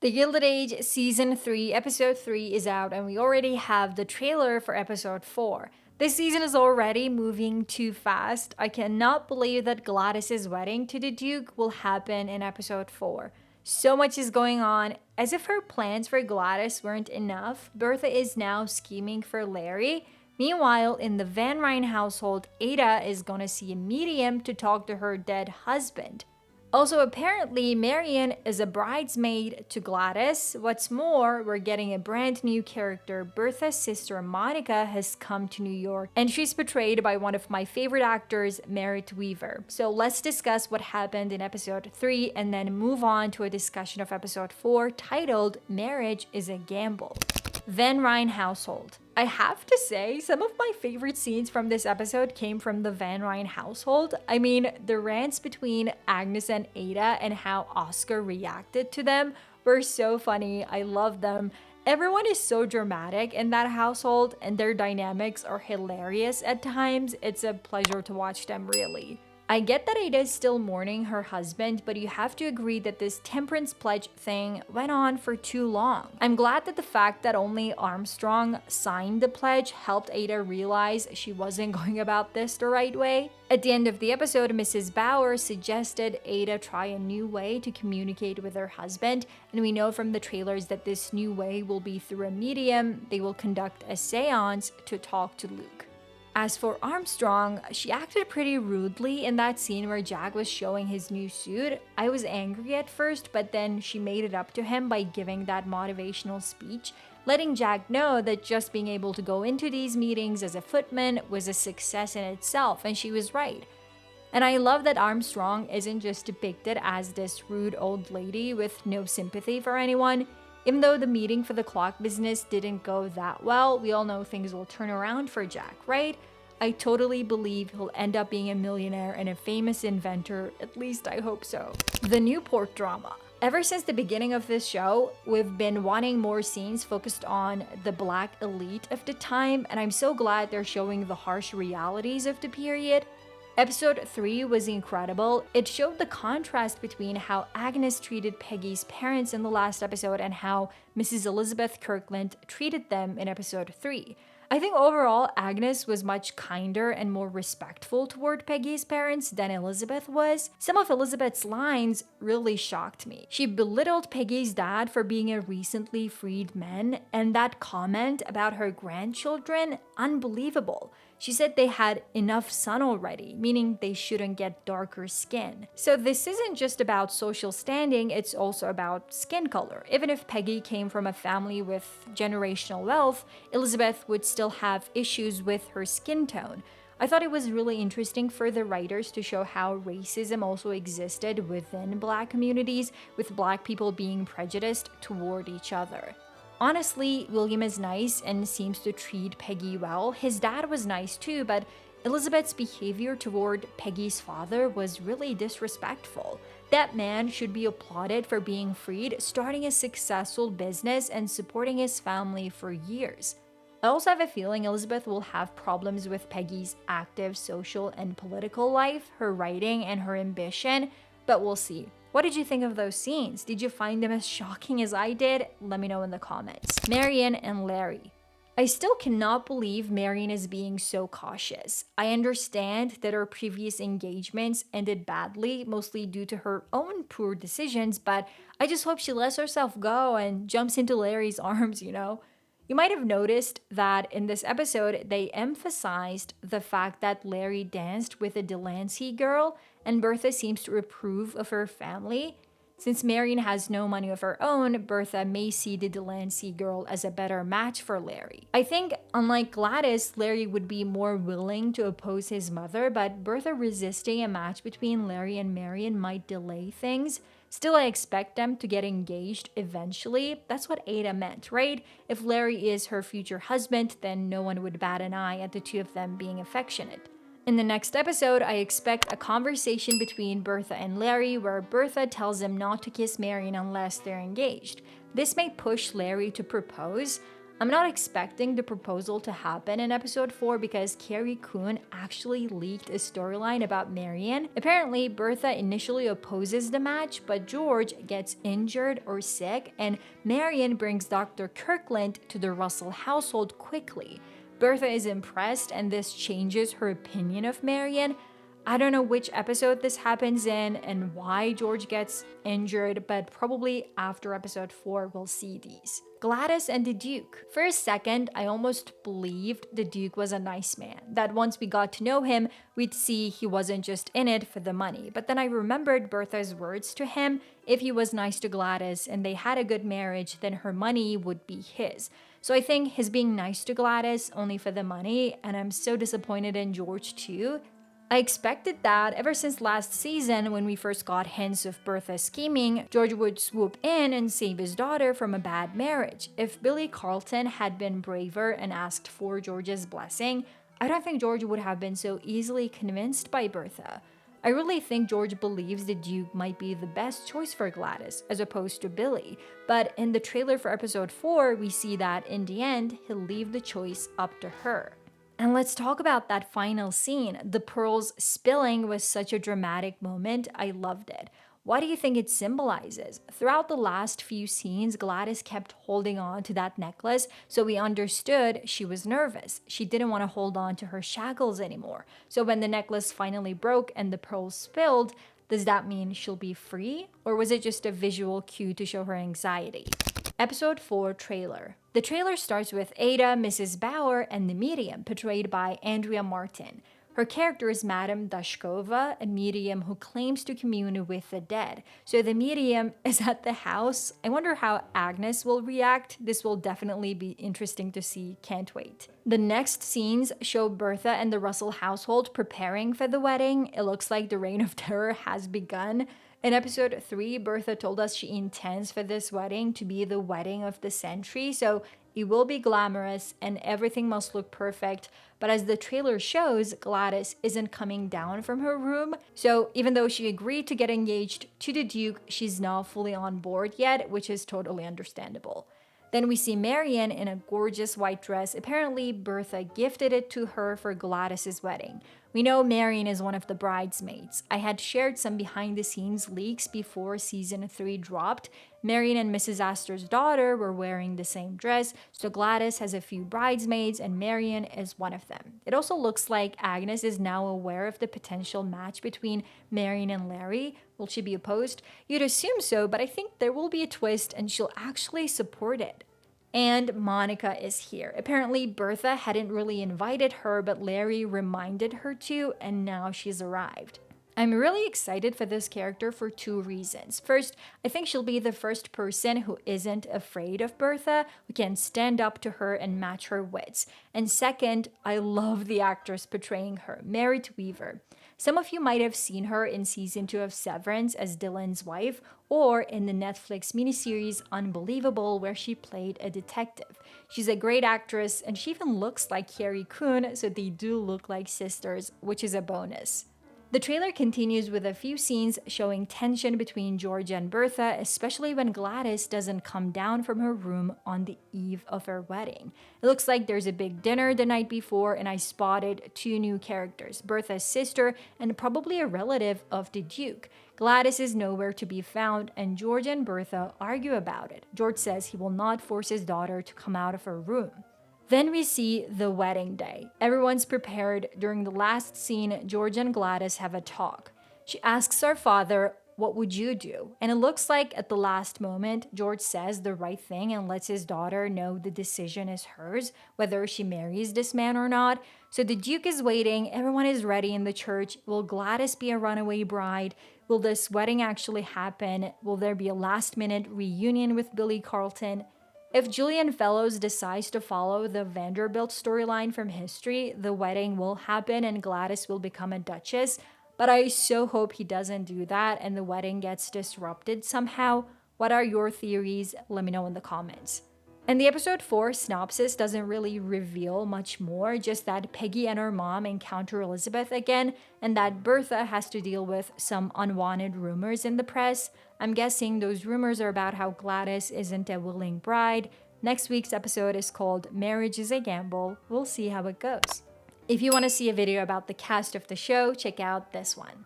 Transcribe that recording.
The Gilded Age Season 3, Episode 3 is out, and we already have the trailer for Episode 4. This season is already moving too fast. I cannot believe that Gladys's wedding to the Duke will happen in Episode 4. So much is going on. As if her plans for Gladys weren't enough, Bertha is now scheming for Larry. Meanwhile, in the Rhijn household, Ada is gonna see a medium to talk to her dead husband. Also, apparently, Marian is a bridesmaid to Gladys. What's more, we're getting a brand new character. Bertha's sister Monica has come to New York, and she's portrayed by one of my favorite actors, Merritt Weaver. So let's discuss what happened in episode 3 and then move on to a discussion of episode 4 titled Marriage is a Gamble. Rhijn Household. I have to say, some of my favorite scenes from this episode came from the Rhijn household. I mean, the rants between Agnes and Ada and how Oscar reacted to them were so funny. I love them. Everyone is so dramatic in that household, and their dynamics are hilarious at times. It's a pleasure to watch them, really. I get that Ada is still mourning her husband, but you have to agree that this temperance pledge thing went on for too long. I'm glad that the fact that only Armstrong signed the pledge helped Ada realize she wasn't going about this the right way. At the end of the episode, Mrs. Bauer suggested Ada try a new way to communicate with her husband, and we know from the trailers that this new way will be through a medium. They will conduct a seance to talk to Luke. As for Armstrong, she acted pretty rudely in that scene where Jack was showing his new suit. I was angry at first, but then she made it up to him by giving that motivational speech, letting Jack know that just being able to go into these meetings as a footman was a success in itself, and she was right. And I love that Armstrong isn't just depicted as this rude old lady with no sympathy for anyone. Even though the meeting for the clock business didn't go that well, we all know things will turn around for Jack, right? I totally believe he'll end up being a millionaire and a famous inventor, at least I hope so. The Newport Drama. Ever since the beginning of this show, we've been wanting more scenes focused on the black elite of the time, and I'm so glad they're showing the harsh realities of the period. Episode 3 was incredible. It showed the contrast between how Agnes treated Peggy's parents in the last episode and how Mrs. Elizabeth Kirkland treated them in episode 3. I think overall, Agnes was much kinder and more respectful toward Peggy's parents than Elizabeth was. Some of Elizabeth's lines really shocked me. She belittled Peggy's dad for being a recently freed man, and that comment about her grandchildren, unbelievable. She said they had enough sun already, meaning they shouldn't get darker skin. So this isn't just about social standing, it's also about skin color. Even if Peggy came from a family with generational wealth, Elizabeth would still have issues with her skin tone. I thought it was really interesting for the writers to show how racism also existed within Black communities, with Black people being prejudiced toward each other. Honestly, William is nice and seems to treat Peggy well. His dad was nice too, but Elizabeth's behavior toward Peggy's father was really disrespectful. That man should be applauded for being freed, starting a successful business, and supporting his family for years. I also have a feeling Elizabeth will have problems with Peggy's active social and political life, her writing, and her ambition, but we'll see. What did you think of those scenes? Did you find them as shocking as I did? Let me know in the comments. Marian and Larry. I still cannot believe Marian is being so cautious. I understand that her previous engagements ended badly, mostly due to her own poor decisions, but I just hope she lets herself go and jumps into Larry's arms, you know? You might have noticed that in this episode, they emphasized the fact that Larry danced with a Delancey girl, and Bertha seems to approve of her family. Since Marian has no money of her own, Bertha may see the Delancey girl as a better match for Larry. I think, unlike Gladys, Larry would be more willing to oppose his mother, but Bertha resisting a match between Larry and Marian might delay things. Still, I expect them to get engaged eventually. That's what Ada meant, right? If Larry is her future husband, then no one would bat an eye at the two of them being affectionate. In the next episode, I expect a conversation between Bertha and Larry where Bertha tells him not to kiss Marian unless they're engaged. This may push Larry to propose. I'm not expecting the proposal to happen in episode 4 because Carrie Coon actually leaked a storyline about Marian. Apparently, Bertha initially opposes the match, but George gets injured or sick, and Marian brings Dr. Kirkland to the Russell household quickly. Bertha is impressed, and this changes her opinion of Marian. I don't know which episode this happens in and why George gets injured, but probably after episode 4 we'll see these. Gladys and the Duke. For a second, I almost believed the Duke was a nice man, that once we got to know him, we'd see he wasn't just in it for the money. But then I remembered Bertha's words to him: if he was nice to Gladys and they had a good marriage, then her money would be his. So I think his being nice to Gladys only for the money, and I'm so disappointed in George too. I expected that ever since last season when we first got hints of Bertha scheming, George would swoop in and save his daughter from a bad marriage. If Billy Carlton had been braver and asked for George's blessing, I don't think George would have been so easily convinced by Bertha. I really think George believes the Duke might be the best choice for Gladys, as opposed to Billy. But in the trailer for episode 4, we see that in the end, he'll leave the choice up to her. And let's talk about that final scene. The pearls spilling was such a dramatic moment. I loved it. What do you think it symbolizes? Throughout the last few scenes, Gladys kept holding on to that necklace, so we understood she was nervous. She didn't want to hold on to her shackles anymore. So when the necklace finally broke and the pearls spilled, does that mean she'll be free? Or was it just a visual cue to show her anxiety? Episode 4 trailer. The trailer starts with Ada, Mrs. Bauer, and the medium, portrayed by Andrea Martin. Her character is Madame Dashkova, a medium who claims to commune with the dead. So the medium is at the house. I wonder how Agnes will react. This will definitely be interesting to see. Can't wait. The next scenes show Bertha and the Russell household preparing for the wedding. It looks like the reign of terror has begun. In episode 3, Bertha told us she intends for this wedding to be the wedding of the century, so it will be glamorous and everything must look perfect. But as the trailer shows, Gladys isn't coming down from her room, so even though she agreed to get engaged to the Duke, she's not fully on board yet, which is totally understandable. Then we see Marian in a gorgeous white dress. Apparently, Bertha gifted it to her for Gladys's wedding. We know Marian is one of the bridesmaids. I had shared some behind-the-scenes leaks before season 3 dropped. Marian and Mrs. Astor's daughter were wearing the same dress, so Gladys has a few bridesmaids and Marian is one of them. It also looks like Agnes is now aware of the potential match between Marian and Larry. Will she be opposed? You'd assume so, but I think there will be a twist and she'll actually support it. And Monica is here. Apparently, Bertha hadn't really invited her, but Larry reminded her to, and now she's arrived. I'm really excited for this character for 2 reasons. First, I think she'll be the first person who isn't afraid of Bertha, who can stand up to her and match her wits. And second, I love the actress portraying her, Merit Weaver. Some of you might have seen her in season 2 of Severance as Dylan's wife, or in the Netflix miniseries Unbelievable, where she played a detective. She's a great actress, and she even looks like Carrie Coon, so they do look like sisters, which is a bonus. The trailer continues with a few scenes showing tension between George and Bertha, especially when Gladys doesn't come down from her room on the eve of her wedding. It looks like there's a big dinner the night before, and I spotted 2 new characters, Bertha's sister and probably a relative of the Duke. Gladys is nowhere to be found, and George and Bertha argue about it. George says he will not force his daughter to come out of her room. Then we see the wedding day. Everyone's prepared. During the last scene, George and Gladys have a talk. She asks her father, "What would you do?" And it looks like at the last moment, George says the right thing and lets his daughter know the decision is hers, whether she marries this man or not. So the Duke is waiting. Everyone is ready in the church. Will Gladys be a runaway bride? Will this wedding actually happen? Will there be a last-minute reunion with Billy Carlton? If Julian Fellows decides to follow the Vanderbilt storyline from history, the wedding will happen and Gladys will become a duchess. But I so hope he doesn't do that and the wedding gets disrupted somehow. What are your theories? Let me know in the comments. And the episode 4 synopsis doesn't really reveal much more, just that Peggy and her mom encounter Elizabeth again, and that Bertha has to deal with some unwanted rumors in the press. I'm guessing those rumors are about how Gladys isn't a willing bride, Next week's episode is called Marriage is a Gamble. We'll see how it goes. If you want to see a video about the cast of the show, check out this one.